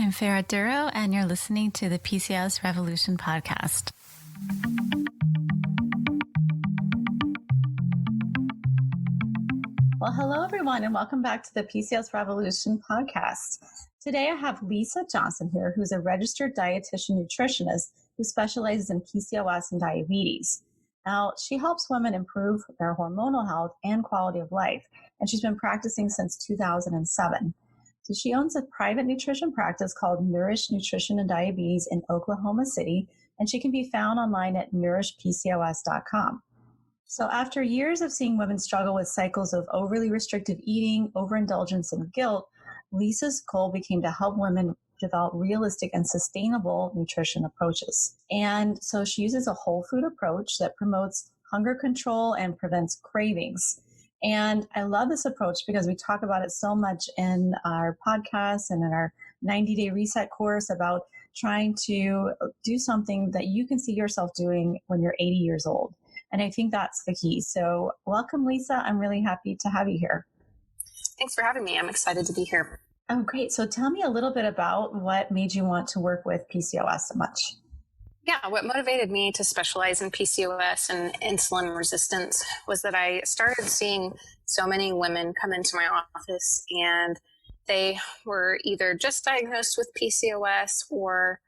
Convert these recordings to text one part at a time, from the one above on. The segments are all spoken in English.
I'm Farah Duro, and you're listening to the PCOS Revolution podcast. Well, hello, everyone, and welcome back to the PCOS Revolution podcast. Today, I have Lisa Johnston here, who's a registered dietitian nutritionist who specializes in PCOS and diabetes. Now, she helps women improve their hormonal health and quality of life, and she's been practicing since 2007. So she owns a private nutrition practice called Nourish Nutrition Diabetes in Oklahoma City, and she can be found online at nourishpcos.com. So after years of seeing women struggle with cycles of overly restrictive eating, overindulgence, and guilt, Lisa's goal became to help women develop realistic and sustainable nutrition approaches. And so she uses a whole food approach that promotes hunger control and prevents cravings. And I love this approach because we talk about it so much in our podcast and in our 90-day reset course about trying to do something that you can see yourself doing when you're 80 years old. And I think that's the key. So welcome, Lisa. I'm really happy to have you here. Thanks for having me. I'm excited to be here. Oh, great. So tell me a little bit about what made you want to work with PCOS so much. Yeah, what motivated me to specialize in PCOS and insulin resistance was that I started seeing so many women come into my office and they were either just diagnosed with PCOS or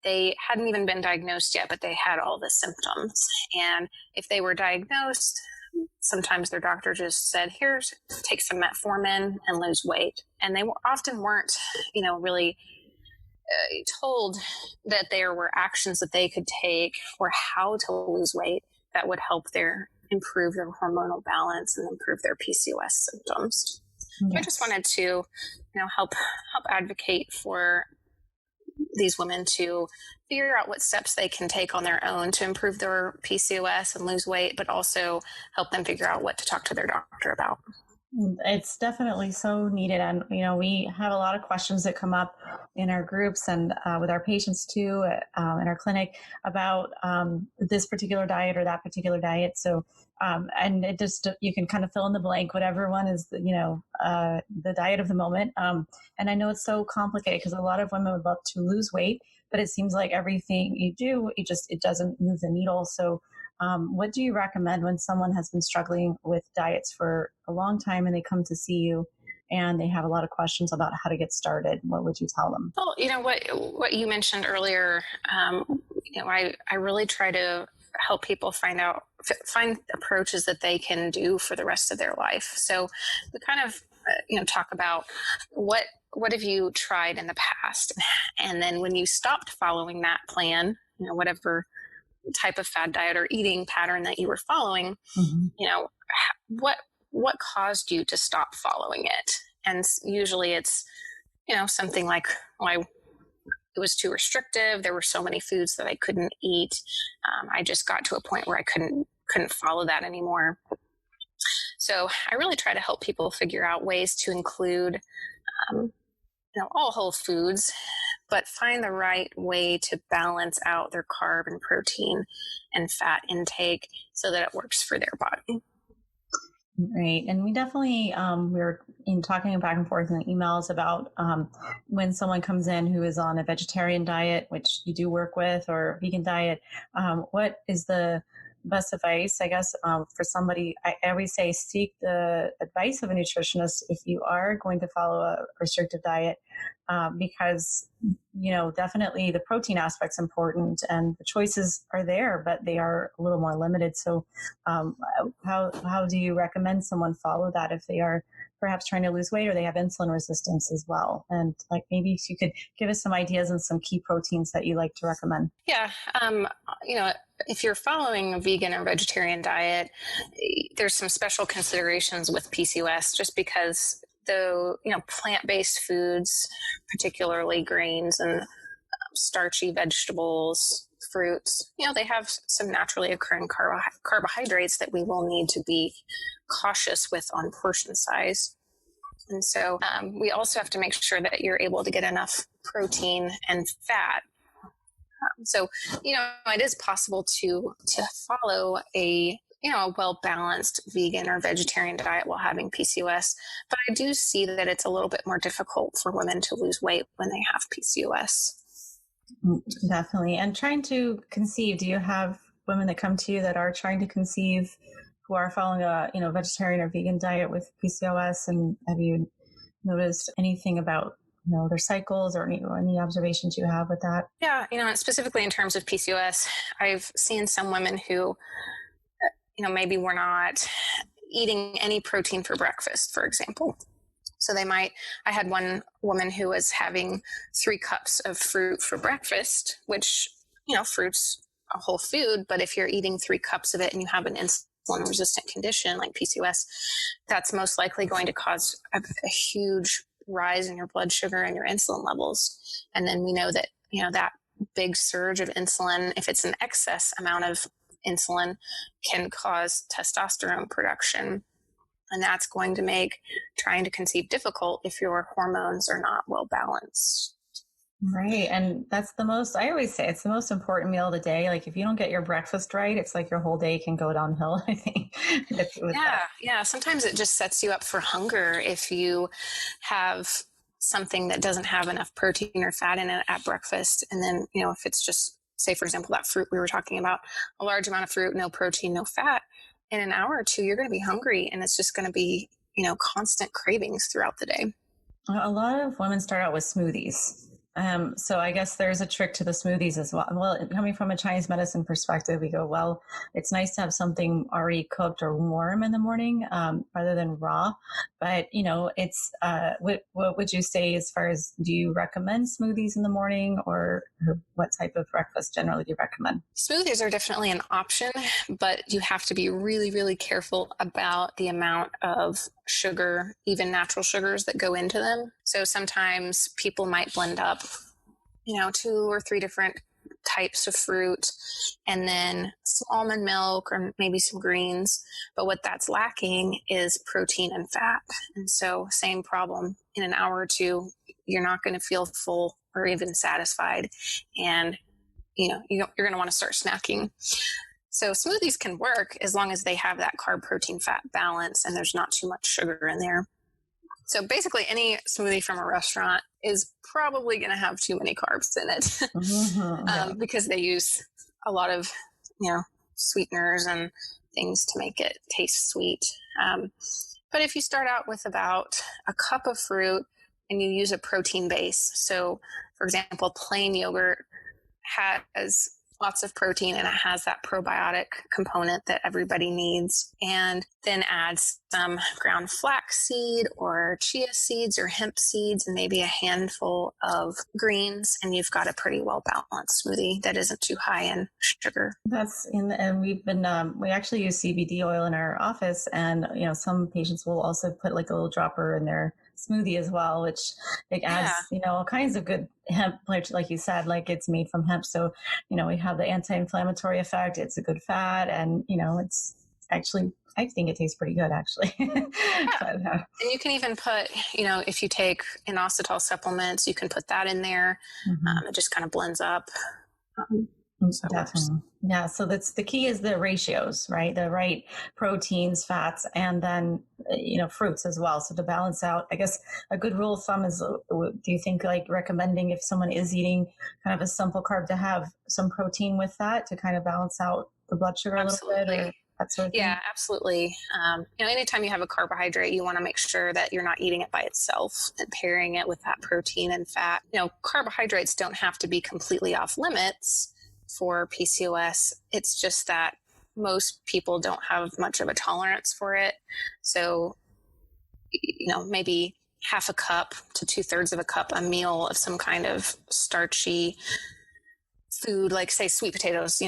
they hadn't even been diagnosed yet, but they had all the symptoms. And if they were diagnosed, sometimes their doctor just said, take some metformin and lose weight. And they often weren't, really told that there were actions that they could take or how to lose weight that would help improve their hormonal balance and improve their PCOS symptoms. Yes. So I just wanted to, help advocate for these women to figure out what steps they can take on their own to improve their PCOS and lose weight, but also help them figure out what to talk to their doctor about. It's definitely so needed. And, we have a lot of questions that come up in our groups and with our patients too, in our clinic about this particular diet or that particular diet. So, and it just, you can kind of fill in the blank, whatever one is, the diet of the moment. And I know it's so complicated because a lot of women would love to lose weight, but it seems like everything you do, it doesn't move the needle. So, what do you recommend when someone has been struggling with diets for a long time and they come to see you and they have a lot of questions about how to get started? What would you tell them? Well, what you mentioned earlier, I really try to help people find approaches that they can do for the rest of their life. So we kind of, talk about what have you tried in the past? And then when you stopped following that plan, whatever type of fad diet or eating pattern that you were following, what caused you to stop following it? And usually it's, something like, it was too restrictive. There were so many foods that I couldn't eat. I just got to a point where I couldn't follow that anymore. So I really try to help people figure out ways to include, all whole foods, but find the right way to balance out their carb and protein and fat intake so that it works for their body. Right. And we definitely, we were talking back and forth in the emails about when someone comes in who is on a vegetarian diet, which you do work with, or vegan diet, what is the best advice, I guess, for somebody? I always say seek the advice of a nutritionist if you are going to follow a restrictive diet, because, definitely the protein aspect's important and the choices are there, but they are a little more limited. So how do you recommend someone follow that if they are perhaps trying to lose weight or they have insulin resistance as well? And maybe if you could give us some ideas and some key proteins that you like to recommend. Yeah. If you're following a vegan or vegetarian diet, there's some special considerations with PCOS just because plant-based foods, particularly grains and starchy vegetables, fruits, they have some naturally occurring carbohydrates that we will need to be cautious with on portion size. And so we also have to make sure that you're able to get enough protein and fat. So, it is possible to follow a a well-balanced vegan or vegetarian diet while having PCOS. But I do see that it's a little bit more difficult for women to lose weight when they have PCOS. Definitely. And trying to conceive, do you have women that come to you that are trying to conceive who are following a, vegetarian or vegan diet with PCOS? And have you noticed anything about, their cycles or any observations you have with that? Yeah. Specifically in terms of PCOS, I've seen some women who, maybe were not eating any protein for breakfast, for example. So I had one woman who was having 3 cups of fruit for breakfast, which, fruit's a whole food, but if you're eating 3 cups of it and you have an insulin resistant condition like PCOS, that's most likely going to cause a huge rise in your blood sugar and your insulin levels. And then we know that, that big surge of insulin, if it's an excess amount of insulin, can cause testosterone production. And that's going to make trying to conceive difficult if your hormones are not well balanced. Right. And that's I always say it's the most important meal of the day. Like if you don't get your breakfast right, it's like your whole day can go downhill, I think. Yeah. Sometimes it just sets you up for hunger if you have something that doesn't have enough protein or fat in it at breakfast. And then, if it's just, say, for example, that fruit we were talking about, a large amount of fruit, no protein, no fat, in an hour or two, you're going to be hungry, and it's just going to be, constant cravings throughout the day. A lot of women start out with smoothies. So I guess there's a trick to the smoothies as well. Well, coming from a Chinese medicine perspective, we go, well, it's nice to have something already cooked or warm in the morning rather than raw. But, it's what would you say as far as, do you recommend smoothies in the morning, or what type of breakfast generally do you recommend? Smoothies are definitely an option, but you have to be really, really careful about the amount of sugar, even natural sugars, that go into them. So sometimes people might blend up, 2 or 3 different types of fruit and then some almond milk or maybe some greens. But what that's lacking is protein and fat. And so same problem, in an hour or two, you're not going to feel full or even satisfied. And, you're going to want to start snacking. So smoothies can work as long as they have that carb, protein, fat balance and there's not too much sugar in there. So basically any smoothie from a restaurant is probably going to have too many carbs in it because they use a lot of, sweeteners and things to make it taste sweet. But if you start out with about a cup of fruit and you use a protein base, so for example, plain yogurt has lots of protein and it has that probiotic component that everybody needs, and then add some ground flaxseed or chia seeds or hemp seeds and maybe a handful of greens, and you've got a pretty well balanced smoothie that isn't too high in sugar. And we've been we actually use CBD oil in our office, and some patients will also put like a little dropper in their smoothie as well, which it adds all kinds of good hemp, like you said, like it's made from hemp, so we have the anti-inflammatory effect, it's a good fat, and it's actually, I think it tastes pretty good actually. But, and you can even put, if you take inositol supplements, you can put that in there. It just kind of blends up. So definitely. Yeah. So that's the key, is the ratios, right? The right proteins, fats, and then, fruits as well. So to balance out, I guess a good rule of thumb is, do you think like recommending if someone is eating kind of a simple carb to have some protein with that to kind of balance out the blood sugar a little bit, or that sort of thing? Yeah, absolutely. Anytime you have a carbohydrate, you want to make sure that you're not eating it by itself and pairing it with that protein and fat. Carbohydrates don't have to be completely off limits for PCOS. It's just that most people don't have much of a tolerance for it. So, maybe half a cup to 2/3 of a cup a meal of some kind of starchy food, like say sweet potatoes,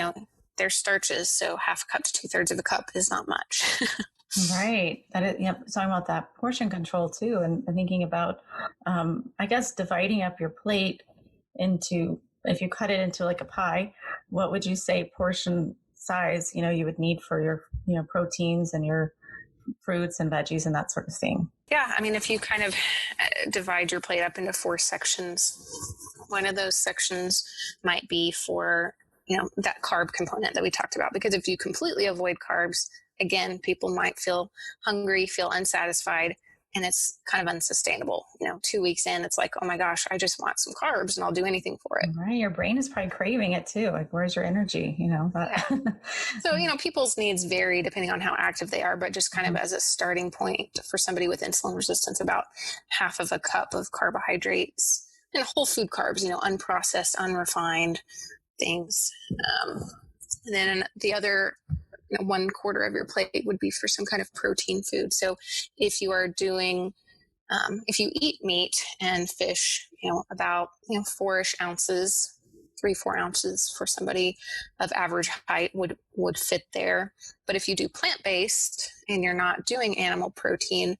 they're starches. So half a cup to 2/3 of a cup is not much. Right. That is, talking about that portion control too, and thinking about, I guess, dividing up your plate into, if you cut it into like a pie, what would you say portion size, you would need for your, proteins and your fruits and veggies and that sort of thing? Yeah. I mean, if you kind of divide your plate up into 4 sections, one of those sections might be for, that carb component that we talked about, because if you completely avoid carbs, again, people might feel hungry, feel unsatisfied, and it's kind of unsustainable. 2 weeks in, it's like, oh my gosh, I just want some carbs and I'll do anything for it. Right. Your brain is probably craving it too. Like, where's your energy? Yeah. So, people's needs vary depending on how active they are, but just kind of as a starting point for somebody with insulin resistance, about half of a cup of carbohydrates and whole food carbs, unprocessed, unrefined things. And then the other 1/4 of your plate would be for some kind of protein food. So if you are doing, if you eat meat and fish, about 4-ish ounces, 3-4 ounces for somebody of average height would fit there. But if you do plant-based and you're not doing animal protein,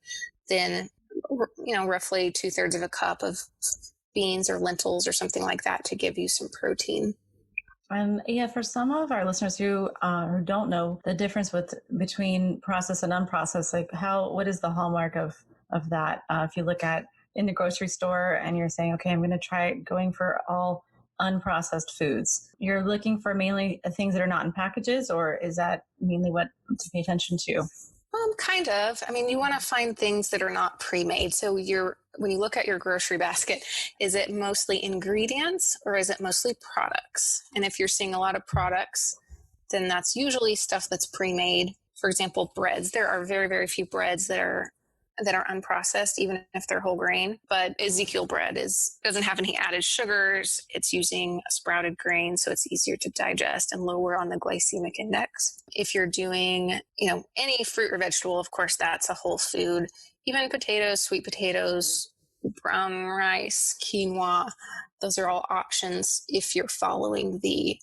then roughly 2/3 of a cup of beans or lentils or something like that to give you some protein. And yeah, for some of our listeners who don't know the difference between processed and unprocessed, like what is the hallmark of that? If you look at in the grocery store and you're saying, okay, I'm going to try going for all unprocessed foods, you're looking for mainly things that are not in packages, or is that mainly what to pay attention to? Kind of. I mean, you want to find things that are not pre-made. So when you look at your grocery basket, is it mostly ingredients or is it mostly products? And if you're seeing a lot of products, then that's usually stuff that's pre-made. For example, breads. There are very, very few breads that are unprocessed, even if they're whole grain. But Ezekiel bread doesn't have any added sugars. It's using a sprouted grain, so it's easier to digest and lower on the glycemic index. If you're doing, any fruit or vegetable, of course, that's a whole food. Even potatoes, sweet potatoes, brown rice, quinoa, those are all options if you're following the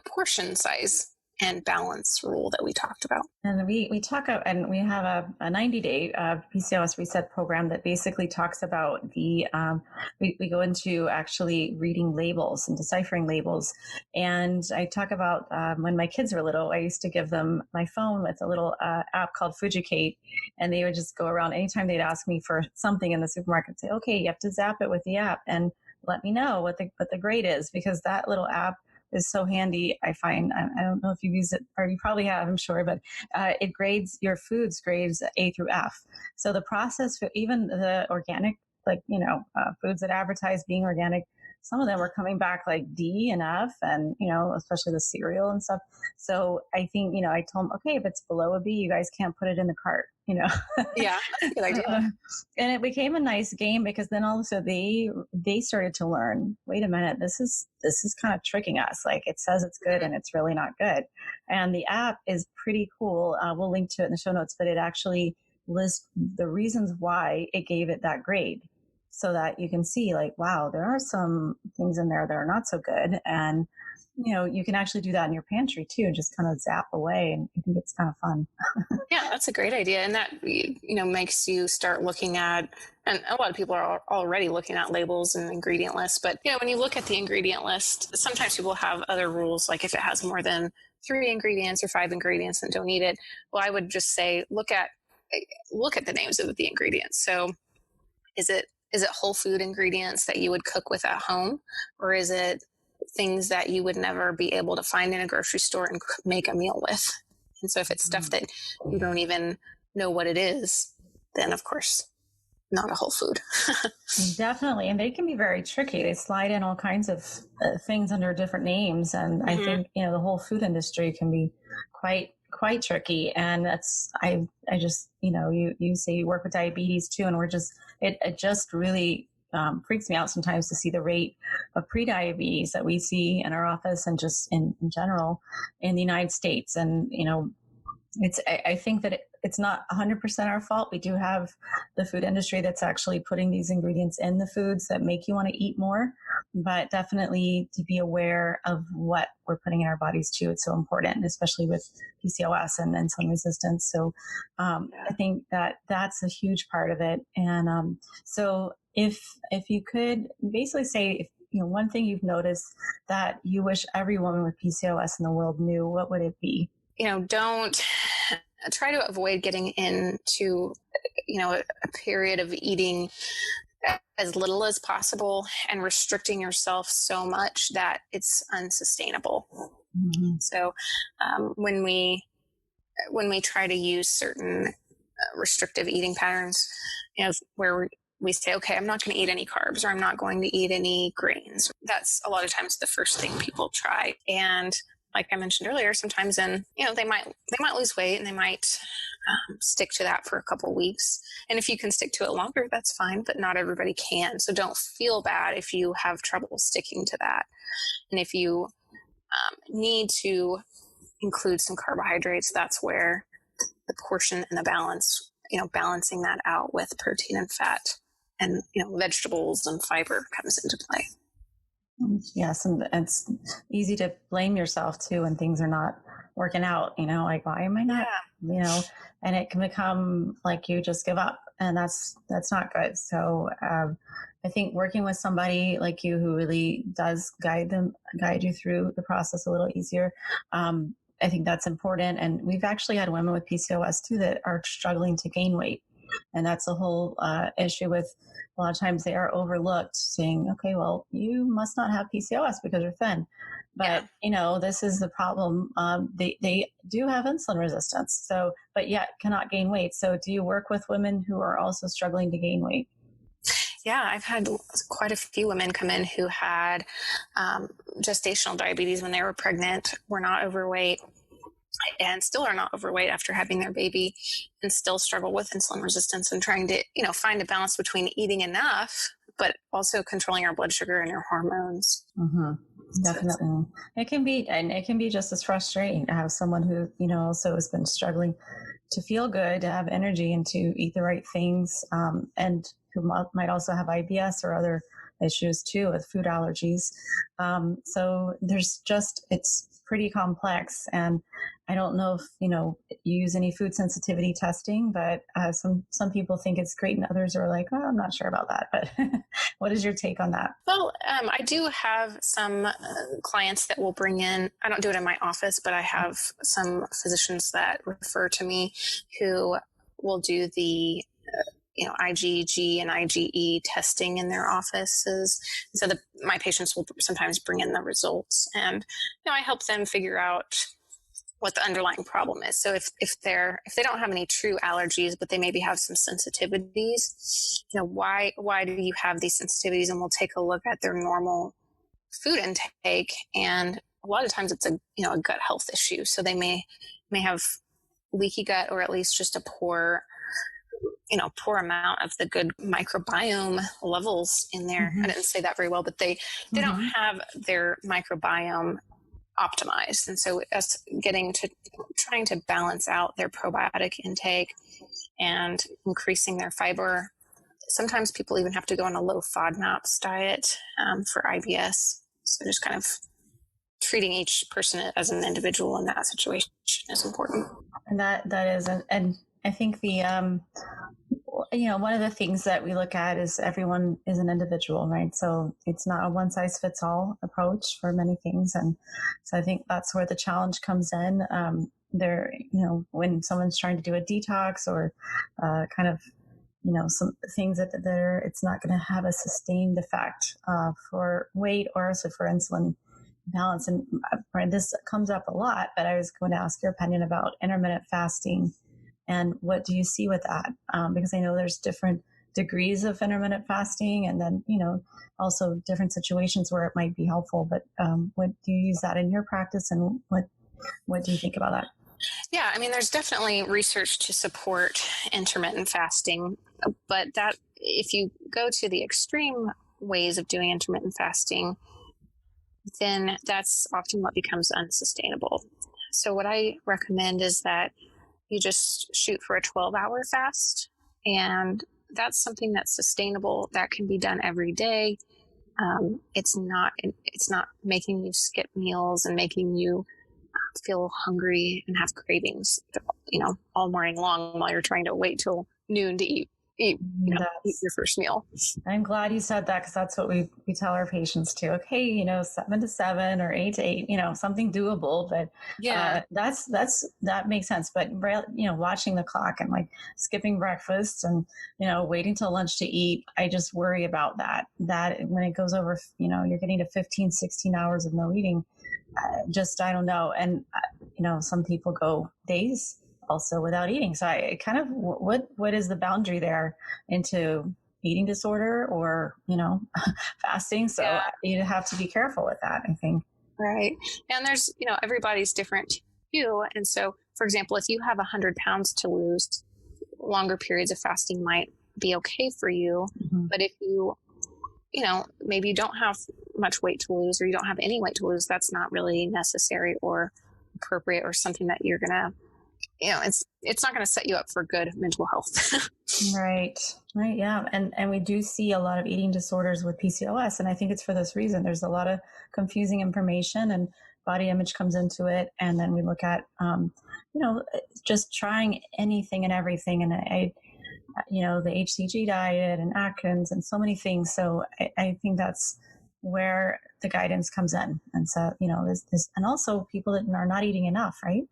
portion size and balance rule that we talked about. And we talk and we have a 90-day PCOS reset program that basically talks about the we go into actually reading labels and deciphering labels. And I talk about when my kids were little, I used to give them my phone with a little app called Fujicate, and they would just go around anytime they'd ask me for something in the supermarket, say, okay, you have to zap it with the app and let me know what the grade is, because that little app is so handy. I find, I don't know if you've used it, or you probably have, I'm sure, but it grades your foods, grades A through F. So the process for even the organic, foods that advertise being organic, some of them were coming back like D and F, and, especially the cereal and stuff. So I think, I told them, okay, if it's below a B, you guys can't put it in the cart, Yeah, that's a good idea. And it became a nice game, because then also they started to learn, wait a minute, this is kind of tricking us. Like, it says it's good and it's really not good. And the app is pretty cool. We'll link to it in the show notes, but it actually lists the reasons why it gave it that grade, so that you can see, like, wow, there are some things in there that are not so good. And, you can actually do that in your pantry too, and just kind of zap away. And I think it's kind of fun. Yeah, that's a great idea. And that, makes you start looking at, and a lot of people are already looking at labels and ingredient lists. But, when you look at the ingredient list, sometimes people have other rules, like if it has more than 3 ingredients or 5 ingredients and don't eat it. Well, I would just say, look at the names of the ingredients. So is it whole food ingredients that you would cook with at home, or is it things that you would never be able to find in a grocery store and make a meal with? And so if it's stuff that you don't even know what it is, then of course, not a whole food. Definitely. And they can be very tricky. They slide in all kinds of things under different names. And I think, the whole food industry can be quite tricky. And that's, I just, you say you work with diabetes too, and it just really freaks me out sometimes to see the rate of prediabetes that we see in our office, and just in general in the United States. And, I think that it's not 100% our fault. We do have the food industry that's actually putting these ingredients in the foods that make you want to eat more, but definitely to be aware of what we're putting in our bodies too. It's so important, especially with PCOS and insulin resistance. So I think that's a huge part of it. And so if you could basically say, if one thing you've noticed that you wish every woman with PCOS in the world knew, what would it be? Don't try to avoid getting into, a period of eating as little as possible and restricting yourself so much that it's unsustainable. Mm-hmm. So when we when we try to use certain restrictive eating patterns, where we say, okay, I'm not going to eat any carbs, or I'm not going to eat any grains. That's a lot of times the first thing people try. And like I mentioned earlier, sometimes they might lose weight, and they might stick to that for a couple of weeks. And if you can stick to it longer, that's fine, but not everybody can. So don't feel bad if you have trouble sticking to that. And if you need to include some carbohydrates, that's where the portion and the balance, balancing that out with protein and fat and, vegetables and fiber comes into play. Yes. And it's easy to blame yourself too when things are not working out, like, why am I not, and it can become like you just give up, and that's not good. So I think working with somebody like you who really does guide you through the process a little easier, I think that's important. And we've actually had women with PCOS too that are struggling to gain weight. And that's a whole issue with, a lot of times they are overlooked, saying, okay, well, you must not have PCOS because you're thin. But, this is the problem. They do have insulin resistance, but yet cannot gain weight. So do you work with women who are also struggling to gain weight? Yeah, I've had quite a few women come in who had gestational diabetes when they were pregnant, were not overweight, and still are not overweight after having their baby, and still struggle with insulin resistance, and trying to, find a balance between eating enough, but also controlling our blood sugar and our hormones. Mm-hmm. Definitely. It can be just as frustrating to have someone who, also has been struggling to feel good, to have energy, and to eat the right things, and who might also have IBS or other issues too with food allergies. So it's pretty complex. And I don't know if, you use any food sensitivity testing, but some people think it's great, and others are like, oh, I'm not sure about that. But what is your take on that? Well, I do have some clients that will bring in, I don't do it in my office, but I have some physicians that refer to me who will do the IgG and IgE testing in their offices. So my patients will sometimes bring in the results, and I help them figure out what the underlying problem is. So if they don't have any true allergies, but they maybe have some sensitivities, why do you have these sensitivities? And we'll take a look at their normal food intake, and a lot of times it's a gut health issue. So they may have leaky gut, or at least just a poor amount of the good microbiome levels in there. Mm-hmm. I didn't say that very well, but they don't have their microbiome optimized. And so us trying to balance out their probiotic intake and increasing their fiber. Sometimes people even have to go on a low FODMAPs diet for IBS. So just kind of treating each person as an individual in that situation is important. And that is, and I think the, one of the things that we look at is everyone is an individual, right? So it's not a one size fits all approach for many things. And so I think that's where the challenge comes in. When someone's trying to do a detox or kind of, some things that it's not going to have a sustained effect for weight or also for insulin balance. And this comes up a lot, but I was going to ask your opinion about intermittent fasting. And what do you see with that? Because I know there's different degrees of intermittent fasting, and then, also different situations where it might be helpful. But what do you use that in your practice, and what do you think about that? Yeah, I mean, there's definitely research to support intermittent fasting, but that if you go to the extreme ways of doing intermittent fasting, then that's often what becomes unsustainable. So what I recommend is that you just shoot for a 12-hour fast, and that's something that's sustainable, that can be done every day. It's not making you skip meals and making you feel hungry and have cravings, all morning long while you're trying to wait till noon to eat your first meal. I'm glad you said that, because that's what we tell our patients too. Okay, 7 to 7 or 8 to 8, something doable. But that makes sense. But watching the clock and like skipping breakfast and waiting till lunch to eat, I just worry about that. That when it goes over, you're getting to 15, 16 hours of no eating. I don't know. And some people go days also without eating. So I kind of, what is the boundary there into eating disorder or, fasting? So you have to be careful with that, I think. Right. And there's, everybody's different too. And so, for example, if you have 100 pounds to lose, longer periods of fasting might be okay for you. Mm-hmm. But if you, maybe you don't have much weight to lose or you don't have any weight to lose, that's not really necessary or appropriate or something that you're going to, it's not going to set you up for good mental health. Right. Yeah. And we do see a lot of eating disorders with PCOS. And I think it's for this reason. There's a lot of confusing information and body image comes into it. And then we look at, just trying anything and everything. And the HCG diet and Atkins and so many things. So I think that's where the guidance comes in. And so, there's and also people that are not eating enough, right?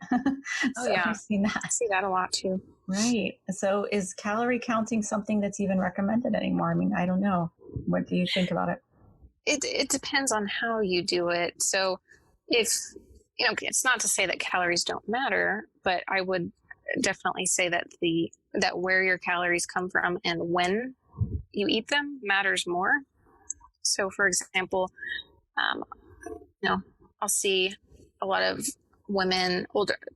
So yeah. I've seen that. I see that a lot too. Right. So is calorie counting something that's even recommended anymore? I mean, I don't know. What do you think about it? It depends on how you do it. So if, it's not to say that calories don't matter, but I would definitely say that that where your calories come from and when you eat them matters more. So for example, I'll see a lot of women,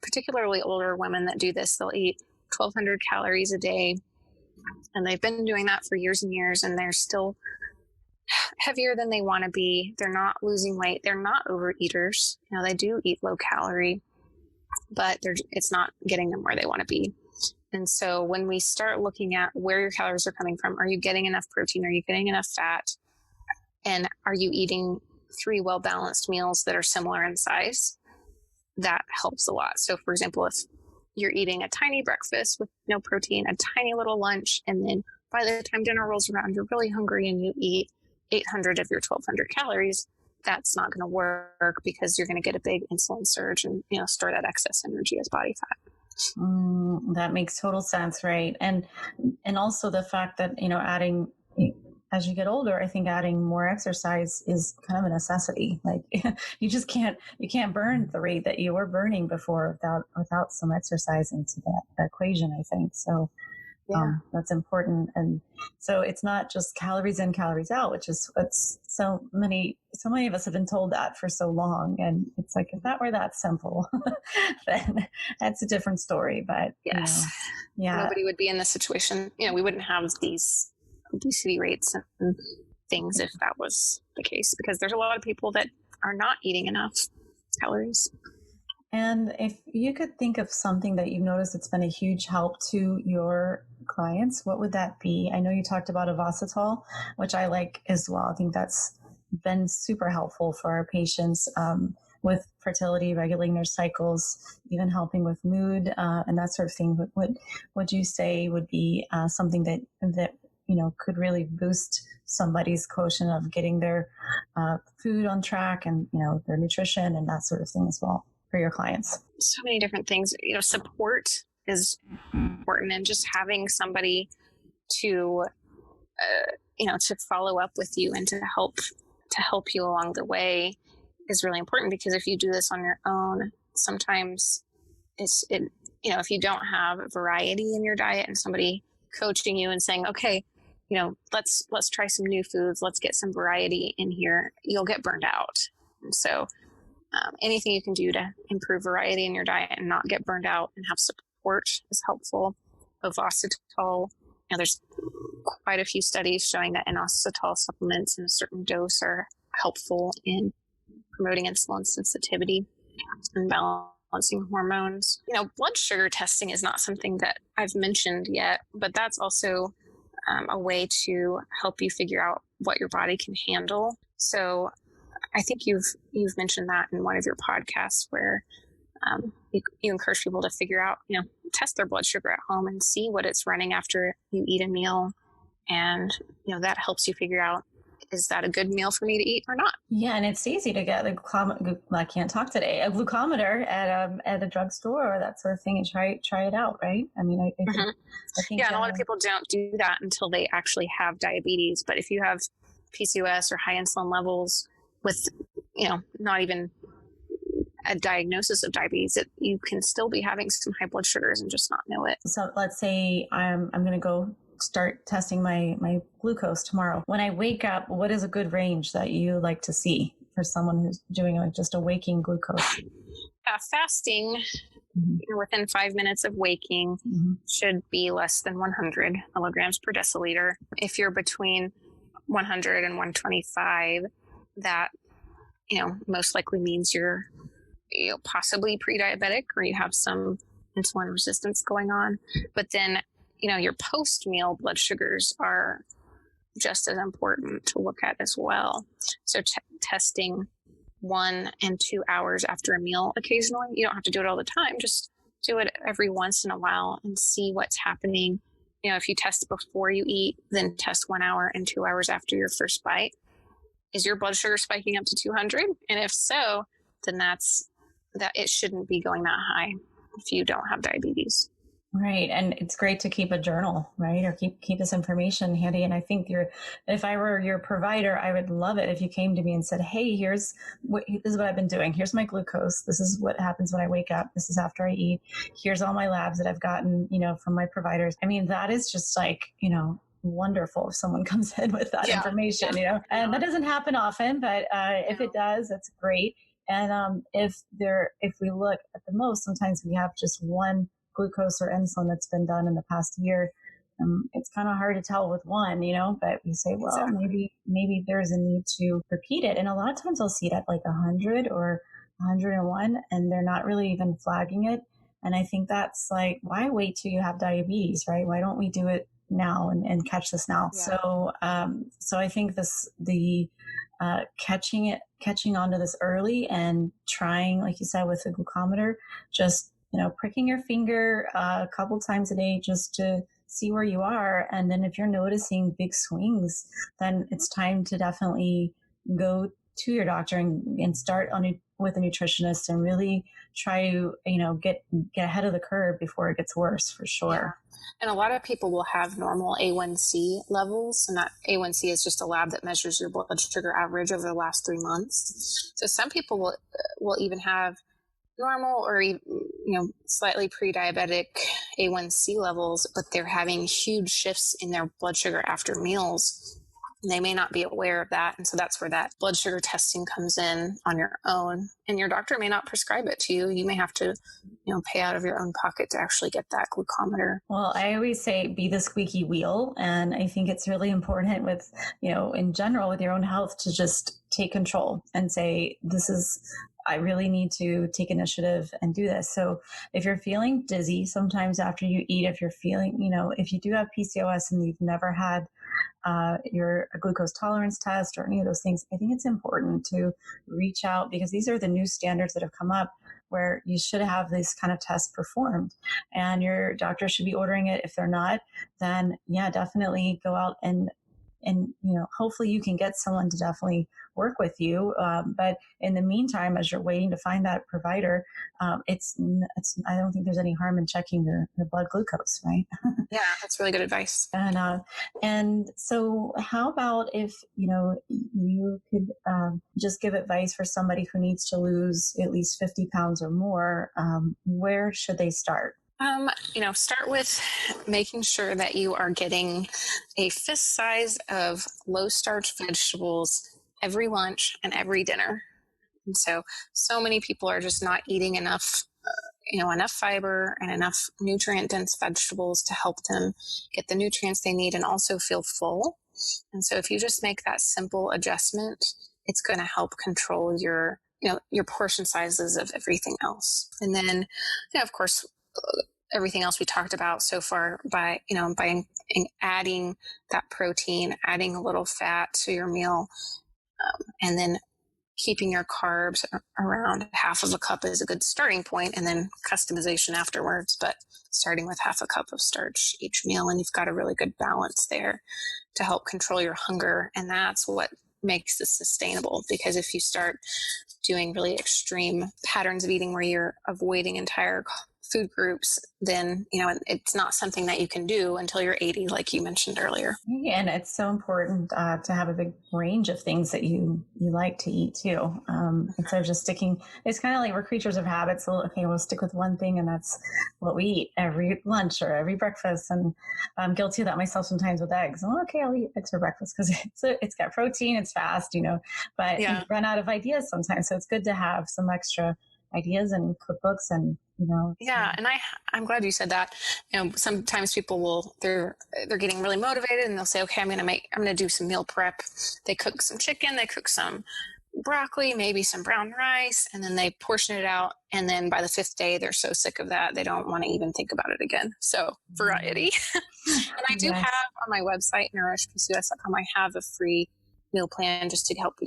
particularly older women that do this. They'll eat 1,200 calories a day, and they've been doing that for years and years, and they're still heavier than they want to be. They're not losing weight. They're not overeaters. They do eat low calorie, but it's not getting them where they want to be. And so when we start looking at where your calories are coming from, are you getting enough protein? Are you getting enough fat? And are you eating 3 well-balanced meals that are similar in size? That helps a lot. So for example, if you're eating a tiny breakfast with no protein, a tiny little lunch, and then by the time dinner rolls around, you're really hungry and you eat 800 of your 1,200 calories, that's not going to work because you're going to get a big insulin surge and, store that excess energy as body fat. That makes total sense. Right. And also the fact that, adding, as you get older, I think adding more exercise is kind of a necessity. Like you can't burn the rate that you were burning before without some exercise into that equation, I think. So that's important. And so it's not just calories in, calories out, which is what so many of us have been told that for so long. And it's like, if that were that simple, then that's a different story. But yes, nobody would be in this situation. We wouldn't have these obesity rates and things if that was the case, because there's a lot of people that are not eating enough calories. And if you could think of something that you've noticed that's been a huge help to your clients, what would that be? I know you talked about Ovasitol, which I like as well. I think that's been super helpful for our patients with fertility, regulating their cycles, even helping with mood and that sort of thing. But what would you say would be something that could really boost somebody's quotient of getting their food on track and, their nutrition and that sort of thing as well for your clients? So many different things. Support is important, and just having somebody to, to follow up with you and to help you along the way is really important, because if you do this on your own, sometimes if you don't have variety in your diet and somebody coaching you and saying, okay, let's try some new foods, let's get some variety in here, you'll get burned out. And so anything you can do to improve variety in your diet and not get burned out and have support is helpful. Ovasitol, there's quite a few studies showing that inositol supplements in a certain dose are helpful in promoting insulin sensitivity and balancing hormones. Blood sugar testing is not something that I've mentioned yet, but that's also a way to help you figure out what your body can handle. So I think you've mentioned that in one of your podcasts where you encourage people to figure out, test their blood sugar at home and see what it's running after you eat a meal. And, that helps you figure out, is that a good meal for me to eat or not? Yeah, and it's easy to get I can't talk today, a glucometer at a drugstore or that sort of thing, and try it out, right? I mean, I think and a lot of people don't do that until they actually have diabetes. But if you have PCOS or high insulin levels with, not even a diagnosis of diabetes, that you can still be having some high blood sugars and just not know it. So let's say I'm going to go start testing my glucose tomorrow. When I wake up, what is a good range that you like to see for someone who's doing like just a waking glucose? Fasting, within 5 minutes of waking, should be less than 100 milligrams per deciliter. If you're between 100 and 125, that most likely means you're possibly pre-diabetic, or you have some insulin resistance going on. But then your post-meal blood sugars are just as important to look at as well. So testing 1 and 2 hours after a meal occasionally. You don't have to do it all the time. Just do it every once in a while and see what's happening. If you test before you eat, then test 1 hour and 2 hours after your first bite. Is your blood sugar spiking up to 200? And if so, then that it shouldn't be going that high if you don't have diabetes. Right. And it's great to keep a journal, right? Or keep this information handy. And I think if I were your provider, I would love it if you came to me and said, hey, this is what I've been doing. Here's my glucose. This is what happens when I wake up. This is after I eat. Here's all my labs that I've gotten, from my providers. I mean, that is just like, wonderful if someone comes in with that information, and that doesn't happen often, but if it does, that's great. And if we look at the most, sometimes we have just one glucose or insulin that's been done in the past year. It's kind of hard to tell with one, but we say, well, exactly. maybe there's a need to repeat it. And a lot of times I'll see it at like 100 or 101, and they're not really even flagging it. And I think that's like, why wait till you have diabetes, right? Why don't we do it now and catch this now? Yeah. So I think catching onto this early and trying, like you said, with the glucometer, just pricking your finger a couple times a day just to see where you are. And then if you're noticing big swings, then it's time to definitely go to your doctor and start with a nutritionist and really try to, get ahead of the curve before it gets worse, for sure. Yeah. And a lot of people will have normal A1C levels, and that A1C is just a lab that measures your blood sugar average over the last 3 months. So some people will even have normal or slightly pre-diabetic A1C levels, but they're having huge shifts in their blood sugar after meals. And they may not be aware of that. And so that's where that blood sugar testing comes in on your own. And your doctor may not prescribe it to you. You may have to, pay out of your own pocket to actually get that glucometer. Well, I always say be the squeaky wheel. And I think it's really important with, in general, with your own health, to just take control and say, I really need to take initiative and do this. So if you're feeling dizzy sometimes after you eat, if you're feeling, if you do have PCOS and you've never had your glucose tolerance test or any of those things, I think it's important to reach out, because these are the new standards that have come up where you should have these kind of tests performed, and your doctor should be ordering it. If they're not, then definitely go out and hopefully you can get someone to definitely work with you. But in the meantime, as you're waiting to find that provider, I don't think there's any harm in checking your blood glucose, right? Yeah, that's really good advice. And so how about if, you could just give advice for somebody who needs to lose at least 50 pounds or more, where should they start? Start with making sure that you are getting a fist size of low starch vegetables every lunch and every dinner. And so many people are just not eating enough fiber and enough nutrient dense vegetables to help them get the nutrients they need and also feel full. And so if you just make that simple adjustment, it's going to help control your portion sizes of everything else. And then, of course, everything else we talked about so far by adding that protein, adding a little fat to your meal, and then keeping your carbs around half of a cup is a good starting point, and then customization afterwards, but starting with half a cup of starch each meal, and you've got a really good balance there to help control your hunger. And that's what makes this sustainable, because if you start doing really extreme patterns of eating where you're avoiding entire food groups, then, it's not something that you can do until you're 80, like you mentioned earlier. And it's so important to have a big range of things that you like to eat too. Instead of just sticking, it's kind of like we're creatures of habit. So, okay, we'll stick with one thing, and that's what we eat every lunch or every breakfast. And I'm guilty of that myself sometimes with eggs. Oh, okay, I'll eat eggs for breakfast because it's got protein, it's fast, but you run out of ideas sometimes. So it's good to have some extra ideas and cookbooks and Yeah, and I'm glad you said that. Sometimes people they're getting really motivated, and they'll say, okay, I'm gonna do some meal prep. They cook some chicken, they cook some broccoli, maybe some brown rice, and then they portion it out, and then by the 5th day they're so sick of that they don't want to even think about it again. So variety. And I do have on my website, nourishpcos.com, I have a free meal plan just to help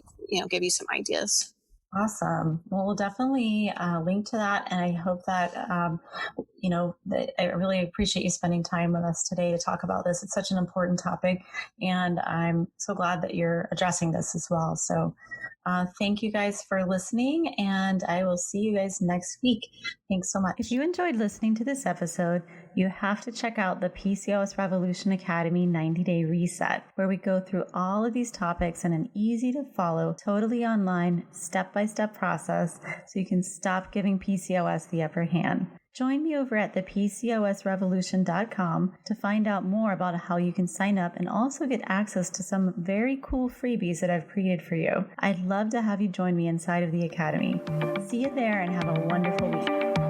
give you some ideas. Awesome. Well, we'll definitely link to that. And I hope that, that I really appreciate you spending time with us today to talk about this. It's such an important topic. And I'm so glad that you're addressing this as well. So thank you guys for listening. And I will see you guys next week. Thanks so much. If you enjoyed listening to this episode, you have to check out the PCOS Revolution Academy 90-Day Reset, where we go through all of these topics in an easy to follow, totally online, step-by-step process so you can stop giving PCOS the upper hand. Join me over at thepcosrevolution.com to find out more about how you can sign up and also get access to some very cool freebies that I've created for you. I'd love to have you join me inside of the Academy. See you there and have a wonderful week.